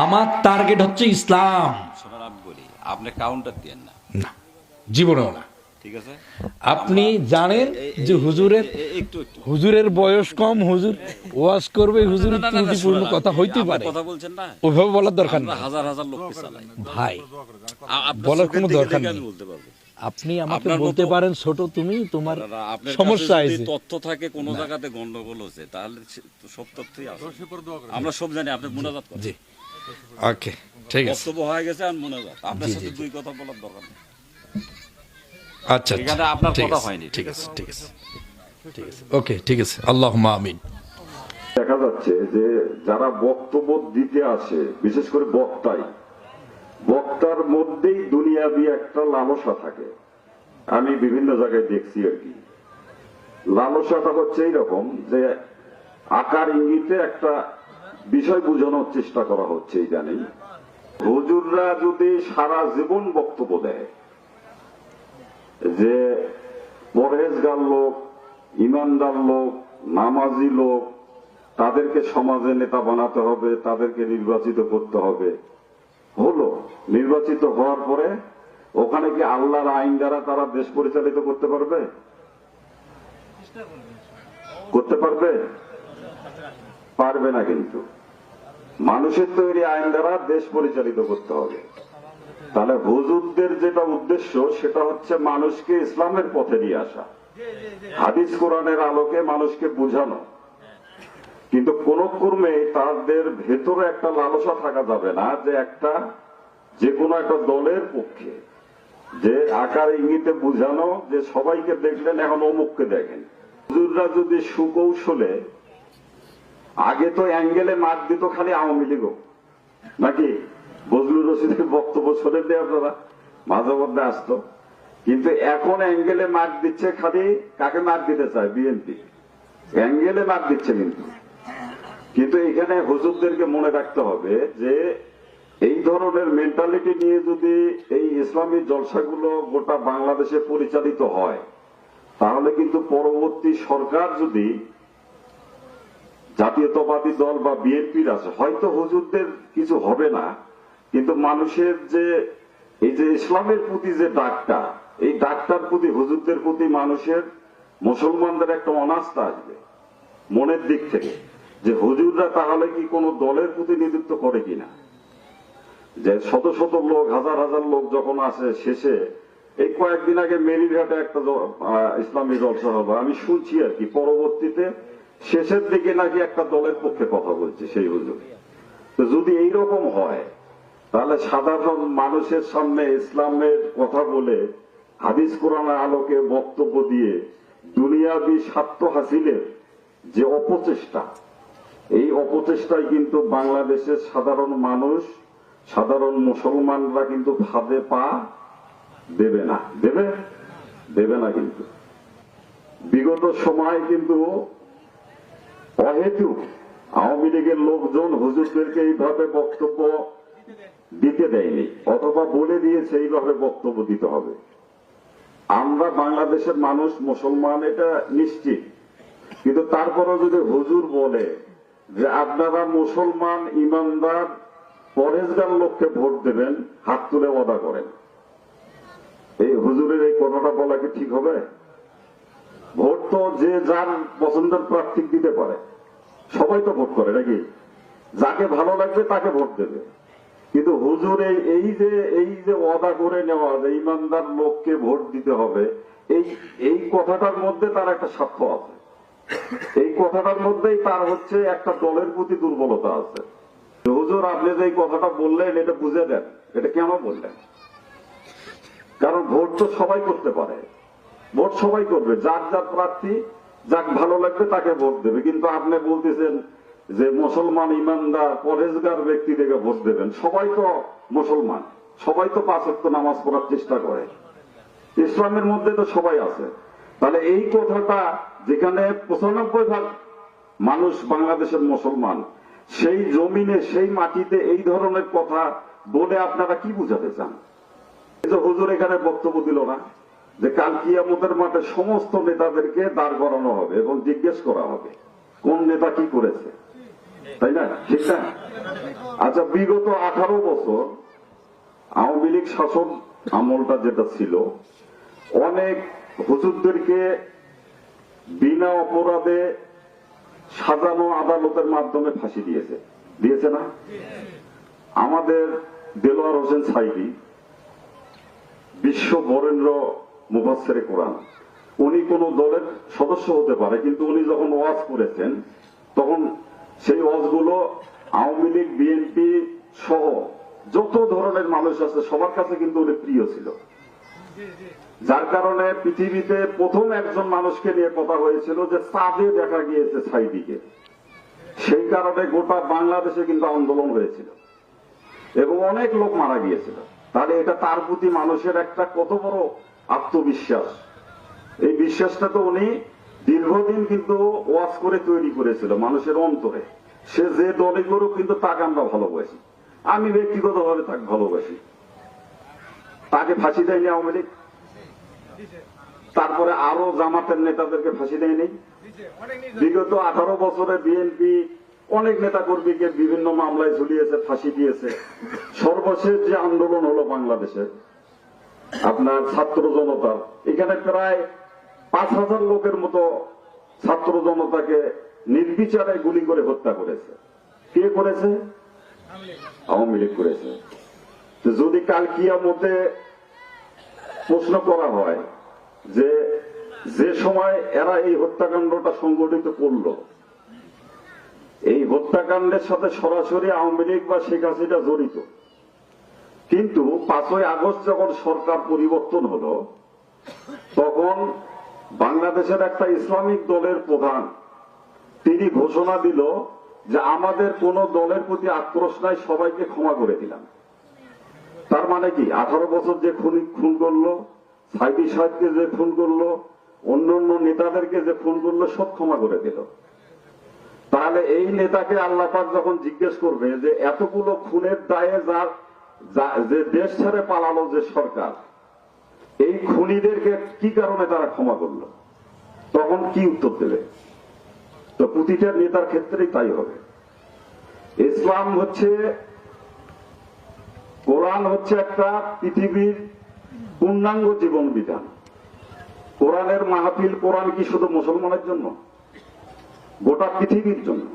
আমার টার্গেট হচ্ছে ইসলাম। আপনি কাউন্টার দেন না, না, জীবনেও না। ঠিক আছে? আপনি জানেন যে হুজুরের বয়স কম, হুজুর ওয়াজ করবে, হুজুরের ত্রুটিপূর্ণ কথা হইতে পারে, কথা বলছেন না, ওইভাবে বলার দরকার নেই হাজার হাজার লোককে চালাই ভাই, বলার কোনো দরকার নেই। বলতে পারবো। আপনি আমাকে বলতে পারেন ছোট, তুমি তোমার সমস্যা আছে, তথ্য থাকে কোন জায়গাতে গন্ডগোল হচ্ছে, তাহলে সব তথ্যই আছে, আমরা সব জানি। আপনি মুনাজাত করেন। জি, ওকে, ঠিক আছে, বক্তব্য হয়ে গেছে, আর মুনাজাত আপনার সাথে দুই কথা বলার দরকার নেই। আচ্ছা, এখানে আপনার কথা হয়নি। ঠিক আছে, ঠিক আছে, ঠিক আছে, ওকে, ঠিক আছে, আল্লাহুম্মা আমিন। দেখা যাচ্ছে যে যারা বক্তব্য দিতে আসে, বিশেষ করে বক্তার মধ্যেই দুনিয়াবি একটা লালসা থাকে। আমি বিভিন্ন জায়গায় দেখছি আর কি। লালসাটা হচ্ছে এইরকম যে আকার ইঙ্গিতে একটা বিষয় বোঝানোর চেষ্টা করা হচ্ছে। ইদানিং হুজুররা যদি সারা জীবন বক্তব্য দেয় যে পরহেজগার লোক, ইমানদার লোক, নামাজি লোক, তাদেরকে সমাজে নেতা বানাতে হবে, তাদেরকে নির্বাচিত করতে হবে, হলো নির্বাচিত হওয়ার পরে ওখানে কি আল্লাহর আইন দ্বারা তারা দেশ পরিচালিত করতে পারবে? করতে পারবে? পারবে না। কিন্তু মানুষের তৈরি আইন দ্বারা দেশ পরিচালিত করতে হবে। তাহলে হুজুরদের যেটা উদ্দেশ্য সেটা হচ্ছে মানুষকে ইসলামের পথে নিয়ে আসা, হাদিস কোরআনের আলোকে মানুষকে বোঝানো। কিন্তু কোন কর্মে তাদের ভেতরে একটা লালসা থাকা যাবে না যে কোনো একটা দলের পক্ষে, যে আকার ইঙ্গিতে বোঝানো যে সবাইকে দেখলেন এখন অমুককে দেখেন। হুজুররা যদি সুকৌশলে, আগে তো অ্যাঙ্গেলে মার দিত খালি আওয়ামী লীগ, নাকি বজলুর রশিদের বক্তব্য শোনেন আপনারা, মাঝে মধ্যে আসতো, কিন্তু এখন অ্যাঙ্গেলে মার দিচ্ছে খালি কাকে মার দিতে চায়? বিএনপি অ্যাঙ্গেলে মার দিচ্ছে। কিন্তু এখানে হুজুরদেরকে মনে রাখতে হবে যে এই ধরনের মেন্টালিটি নিয়ে যদি এই ইসলামী জলসাগুলো গোটা বাংলাদেশে পরিচালিত হয়, তাহলে কিন্তু পরবর্তী সরকার যদি জাতীয়তাবাদী দল বা বিএনপির আছে, হয়তো হুজুরদের কিছু হবে না, কিন্তু মানুষের যে এই যে ইসলামের প্রতি যে ডাকটা, এই ডাকটার প্রতি, হুজুরদের প্রতি মানুষের, মুসলমানদের একটা অনাস্থা আসবে মনের দিক থেকে, যে হুজুররা তাহলে কি কোন দলের প্রতিনিধিত্ব করে কিনা। যে শত শত লোক, হাজার হাজার লোক যখন আসে, শেষে এই কয়েকদিন আগে মেরিঘাটে একটা ইসলামী জলসা হলো, আমি শুনছি আর কি, পরবর্তীতে শেষের দিকে নাকি একটা দলের পক্ষে কথা বলছে সেই হুজুর। তো যদি এইরকম হয়, তাহলে সাধারণ মানুষের সামনে ইসলামের কথা বলে, হাদিস কোরআনের আলোকে বক্তব্য দিয়ে দুনিয়াবি স্বার্থ হাসিলের যে অপচেষ্টা, এই অপচেষ্টায় কিন্তু বাংলাদেশের সাধারণ মানুষ, সাধারণ মুসলমানরা কিন্তু ফাঁদে পা দেবে না। দেবে না। কিন্তু বিগত সময় কিন্তু অহেতুক আওয়ামী লীগের লোকজন হুজুরদেরকে এইভাবে বক্তব্য দিতে দেয়নি, অথবা বলে দিয়েছে এইভাবে বক্তব্য দিতে হবে। আমরা বাংলাদেশের মানুষ মুসলমান, এটা নিশ্চিত। কিন্তু তারপরও যদি হুজুর বলে যে আপনারা মুসলমান, ইমানদার, পরহেজগার লোককে ভোট দেবেন, হাত তুলে ওয়াদা করেন, এই হুজুরের এই কথাটা বলা কি ঠিক হবে? ভোট তো যে যার পছন্দের প্রার্থী দিতে পারে, সবাই তো ভোট করে নাকি, যাকে ভালো লাগবে তাকে ভোট দেবে। কিন্তু হুজুর এই যে ওয়াদা করে নেওয়া যে ইমানদার লোককে ভোট দিতে হবে, এই কথাটার মধ্যে তার একটা স্বার্থ আছে। এই কথাটার মধ্যেই তার হচ্ছে একটা দলের প্রতি দুর্বলতা আছে। হুজুর আপনি যে কথাটা বললেন, এটা বুঝে দেন, এটা কেন বললেন? কারণ ভোট তো সবাই করতে পারে, ভোট সবাই করবে, যার যার প্রার্থী যাক ভালো লাগবে তাকে ভোট দেবে। কিন্তু আপনি বলতেছেন যে মুসলমান, ইমানদার, পরহেজগার ব্যক্তি থেকে ভোট দেবেন। সবাই তো মুসলমান, সবাই তো 5 ওয়াক্ত নামাজ পড়ার চেষ্টা করে, ইসলামের মধ্যে তো সবাই আছে। তাহলে এই কথাটা, যেখানে 95% মানুষ বাংলাদেশের মুসলমান, সেই জমিনে, সেই মাটিতে এই ধরনের কথা বলে আপনারা কি বুঝাতে চান? এই যে হুজুর এখানে বক্তব্য দিল না যে কাল কিয়ামতের মাঠে সমস্ত নেতাদেরকে দাঁড় করানো হবে এবং জিজ্ঞেস করা হবে কোন নেতা কি করেছে। তাই না? ঠিক না? আচ্ছা, বিগত 18 বছর আওয়ামী লীগ শাসন আমলটা যেটা ছিল, অনেক হুজুরদেরকে বিনা অপরাধে সাজানো আদালতের মাধ্যমে ফাঁসি দিয়েছে না? আমাদের দেলোয়ার হোসেন সাইদি, বিশ্ব বরেণ্য মুফাসসিরে কোরআন, উনি কোন দলের সদস্য হতে পারে, কিন্তু উনি যখন ওয়াজ করেছেন তখন সেই ওয়াজগুলো আওয়ামী লীগ, বিএনপি সহ যত ধরনের মানুষ আছে সবার কাছে কিন্তু উনি প্রিয় ছিল। যার কারণে পৃথিবীতে প্রথম একজন মানুষকে নিয়ে কথা হয়েছিল যে চাঁদে দেখা গিয়েছে সাইদিকে। সেই কারণে গোটা বাংলাদেশে কিন্তু আন্দোলন হয়েছিল এবং অনেক লোক মারা গিয়েছিল। তাহলে এটা তার প্রতি মানুষের একটা কত বড় আত্মবিশ্বাস। এই বিশ্বাসটা তো উনি দীর্ঘদিন কিন্তু ওয়াজ করে তৈরি করেছিল মানুষের অন্তরে। সে যে দলে করুক কিন্তু তাকে আমরা ভালোবাসি। আমি ব্যক্তিগতভাবে তাকে ভালোবাসি। তাকে ফাঁসি দেয়নি আওয়ামী লীগ, তারপরে আরো জামাতের নেতাদেরকে ফাঁসি দেয়নি। বিগত 18 বছরে বিএনপি অনেক নেতা কর্মীকে বিভিন্ন মামলায় ঝুলিয়েছে, ফাঁসি দিয়েছে। সর্বশেষ যে আন্দোলন হলো বাংলাদেশে আপনার ছাত্র জনতার, এখানে প্রায় 5,000 লোকের মতো ছাত্র জনতাকে নির্বিচারে গুলি করে হত্যা করেছে। কে করেছে? আওয়ামী লীগ করেছে। যদি কাল কিয়ামতে প্রশ্ন করা হয় যে সময় এরা এই হত্যাকাণ্ডটা সংগঠিত করলো, এই হত্যাকাণ্ডের সাথে সরাসরি আওয়ামী লীগ বা শেখ হাসিনা জড়িত, কিন্তু 5ই আগস্ট যখন সরকার পরিবর্তন হলো তখন বাংলাদেশের একটা ইসলামিক দলের প্রধান তিনি ঘোষণা দিল যে আমাদের কোন দলের প্রতি আক্রোশ নাই, সবাইকে ক্ষমা করে দিলাম। তার মানে কি 18 বছর যে খুন করলো, সাইদি সাহেবকে যে খুন করলো, অন্যান্য নেতাদেরকে যে খুন করলো, সব ক্ষমা করে দিল। তাহলে এই নেতাকে আল্লাহ পাক যখন জিজ্ঞেস করবে যে এতগুলো খুনের দায়ে যে দেশ ছেড়ে পালালো যে সরকার, এই খুনিদেরকে কি কারণে তারা ক্ষমা করলো, তখন কি উত্তর দেবে? তো প্রতিটা নেতার ক্ষেত্রেই তাই হবে। ইসলাম হচ্ছে, কোরআন হচ্ছে একটা পৃথিবীর পূর্ণাঙ্গ জীবন বিধান। কোরআনের মাহফিল, কোরআন কি শুধু মুসলমানের জন্য? গোটা পৃথিবীর জন্য।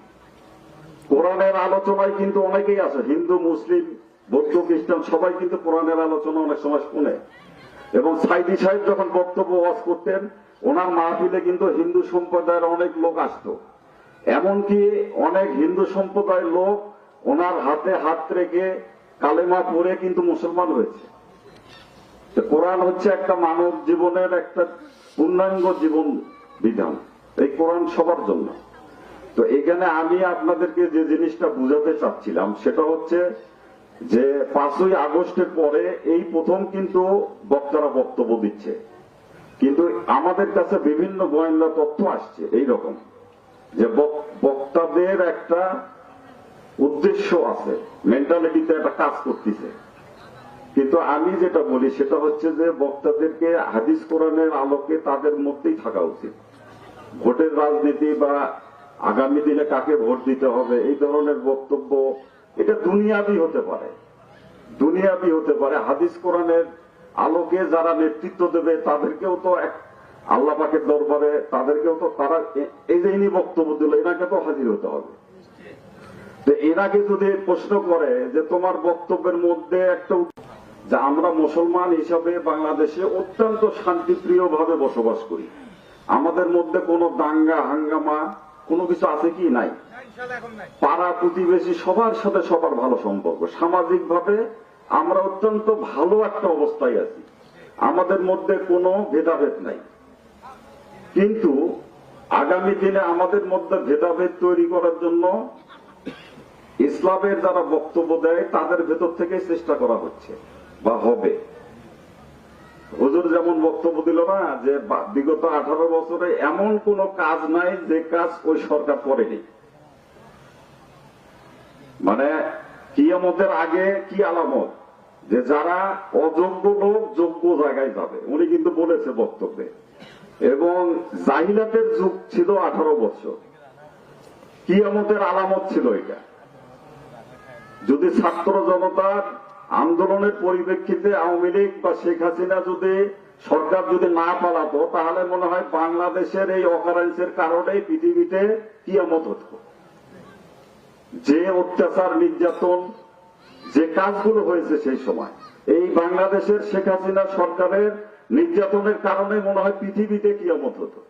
কোরআনের আলোচনায় কিন্তু অনেকেই আছে, হিন্দু, মুসলিম, বৌদ্ধ, খ্রিস্টান সবাই কিন্তু কোরআনের আলোচনা অনেক সময় শুনে। এবং সাইদি সাহেব যখন বক্তব্য ওয়াজ করতেন, ওনার মাহফিলে কিন্তু হিন্দু সম্প্রদায়ের অনেক লোক আসতো। এমনকি অনেক হিন্দু সম্প্রদায়ের লোক ওনার হাতে হাত রেখে কালেমা পড়ে কিন্তু মুসলমান হয়েছে। কোরআন হচ্ছে একটা মানব জীবনের একটা পূর্ণাঙ্গ জীবন বিধান। এই কোরআন সবার জন্য। তো এখানে আমি আপনাদেরকে যে জিনিসটা বুঝাতে চাচ্ছিলাম সেটা হচ্ছে যে 5ই আগস্টের পরে এই প্রথম কিন্তু বক্তারা বক্তব্য দিচ্ছে, কিন্তু আমাদের কাছে বিভিন্ন গোয়েন্দা তথ্য আসছে এইরকম যে বক্তাদের একটা উদ্দেশ্য আছে, মেন্টালিটিতে একটা কাজ করতেছে। কিন্তু আমি যেটা বলি সেটা হচ্ছে যে বক্তাদেরকে হাদিস কোরআনের আলোকে তাদের মধ্যেই থাকা উচিত। ভোটের রাজনীতি বা আগামী দিনে কাকে ভোট দিতে হবে এই ধরনের বক্তব্য এটা দুনিয়াবি হতে পারে, দুনিয়াবি হতে পারে। হাদিস কোরআনের আলোকে যারা নেতৃত্ব দেবে তাদেরকেও তো আল্লাহ পাকের দরবারে তাদেরকেও তো তারা এই যে ইনি বক্তব্য দিল এনাকে তো হাজির হতে হবে। তো এনাকে যদি প্রশ্ন করে যে তোমার বক্তব্যের মধ্যে একটা, যে আমরা মুসলমান হিসাবে বাংলাদেশে অত্যন্ত শান্তিপ্রিয় ভাবে বসবাস করি, আমাদের মধ্যে কোনো দাঙ্গা হাঙ্গামা কোনো কিছু আছে কি? নাই। পাড়া প্রতিবেশী সবার সাথে সবার ভালো সম্পর্ক, সামাজিক ভাবে আমরা অত্যন্ত ভালো একটা অবস্থায় আছি, আমাদের মধ্যে কোনো ভেদাভেদ নাই। কিন্তু আগামী দিনে আমাদের মধ্যে ভেদাভেদ তৈরি করার জন্য ইসলামের যারা বক্তব্য দেয় তাদের ভেতর থেকে চেষ্টা করা হচ্ছে বা হবে। হুজুর যেমন বক্তব্য দিল না যে বিগত 18 বছরে এমন কোন কাজ নাই যে কাজ ওই সরকার করেনি। মানে কিয়ামতের আগে কি আলামত যে যারা অযোগ্য লোক যোগ্য জায়গায় যাবে, উনি কিন্তু বলেছে বক্তব্যে। এবং জাহিলাতের যুগ ছিল 18 বছর, কিয়ামতের আলামত ছিল এটা। যদি ছাত্র জনতার আন্দোলনের পরিপ্রেক্ষিতে আওয়ামী লীগ বা শেখ হাসিনা যদি সরকার যদি না পালাতো, তাহলে মনে হয় বাংলাদেশের এই অকারেন্সের কারণে পৃথিবীতে কিয়ামত হতো। যে অত্যাচার, নির্যাতন, যে কাজগুলো হয়েছে সেই সময়, এই বাংলাদেশের শেখ হাসিনা সরকারের নির্যাতনের কারণে মনে হয় পৃথিবীতে কিয়ামত হতো।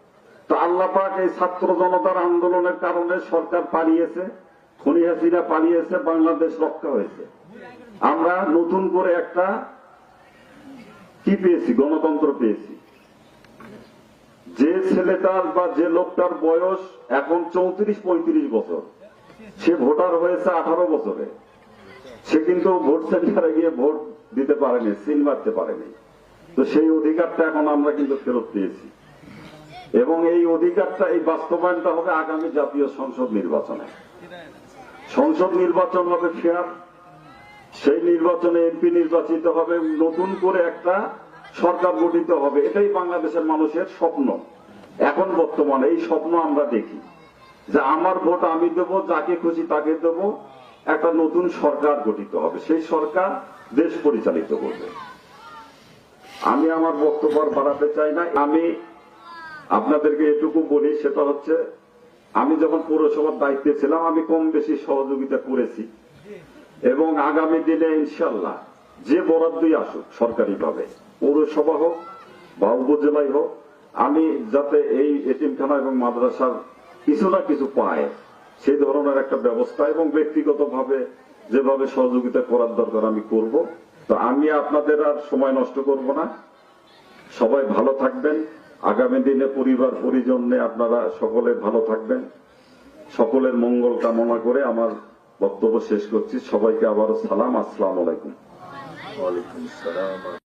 তো আল্লাহ পাক এই ছাত্র জনতার আন্দোলনের কারণে সরকার পালিয়েছে, খুনি হাসিনা পালিয়েছে, বাংলাদেশ রক্ষা হয়েছে। আমরা নতুন করে একটা কি পেয়েছি, গণতন্ত্র পেয়েছি। যে ছেলেটার বা যে লোকটার বয়স এখন 34-35 বছর, সে ভোটার হয়েছে 18 বছরে, সে কিন্তু ভোট সেন্টারে গিয়ে ভোট দিতে পারেনি, সিল মারতে পারেনি। তো সেই অধিকারটা এখন আমরা কিন্তু ফেরত পেয়েছি, এবং এই অধিকারটা, এই বাস্তবায়নটা হবে আগামী জাতীয় সংসদ নির্বাচনে। সংসদ নির্বাচন হবে ফেয়ার, সেই নির্বাচনে এমপি নির্বাচিত হবে, নতুন করে একটা সরকার গঠিত হবে। এটাই বাংলাদেশের মানুষের স্বপ্ন। এখন বর্তমানে এই স্বপ্ন আমরা দেখি যে আমার ভোট আমি দেবো, যাকে খুশি তাকে দেবো, একটা নতুন সরকার গঠিত হবে, সেই সরকার দেশ পরিচালিত করবে। আমি আমার বক্তব্য আর বাড়াতে চাই না। আমি আপনাদেরকে এটুকু বলি, সেটা হচ্ছে আমি যখন পৌরসভার দায়িত্বে ছিলাম, আমি কম বেশি সহযোগিতা করেছি, এবং আগামী দিনে ইনশাল্লাহ যে বরাদ্দই আসুক সরকারিভাবে, পৌরসভা হোক বা উপজেলায় হোক, আমি যাতে এই এতিমখানা এবং মাদ্রাসার কিছু না কিছু পায়, সেই ধরনের একটা ব্যবস্থা এবং ব্যক্তিগতভাবে যেভাবে সহযোগিতা করার দরকার আমি করব। তো আমি আপনাদের আর সময় নষ্ট করব না। সবাই ভালো থাকবেন। আগামী দিনে পরিবার পরিজন নিয়ে আপনারা সকলে ভালো থাকবেন। সকলের মঙ্গল কামনা করে আমার বক্তব্য শেষ করছি। সবাইকে আবারও সালাম, আসসালামু আলাইকুম। ওয়ালাইকুম আসসালাম।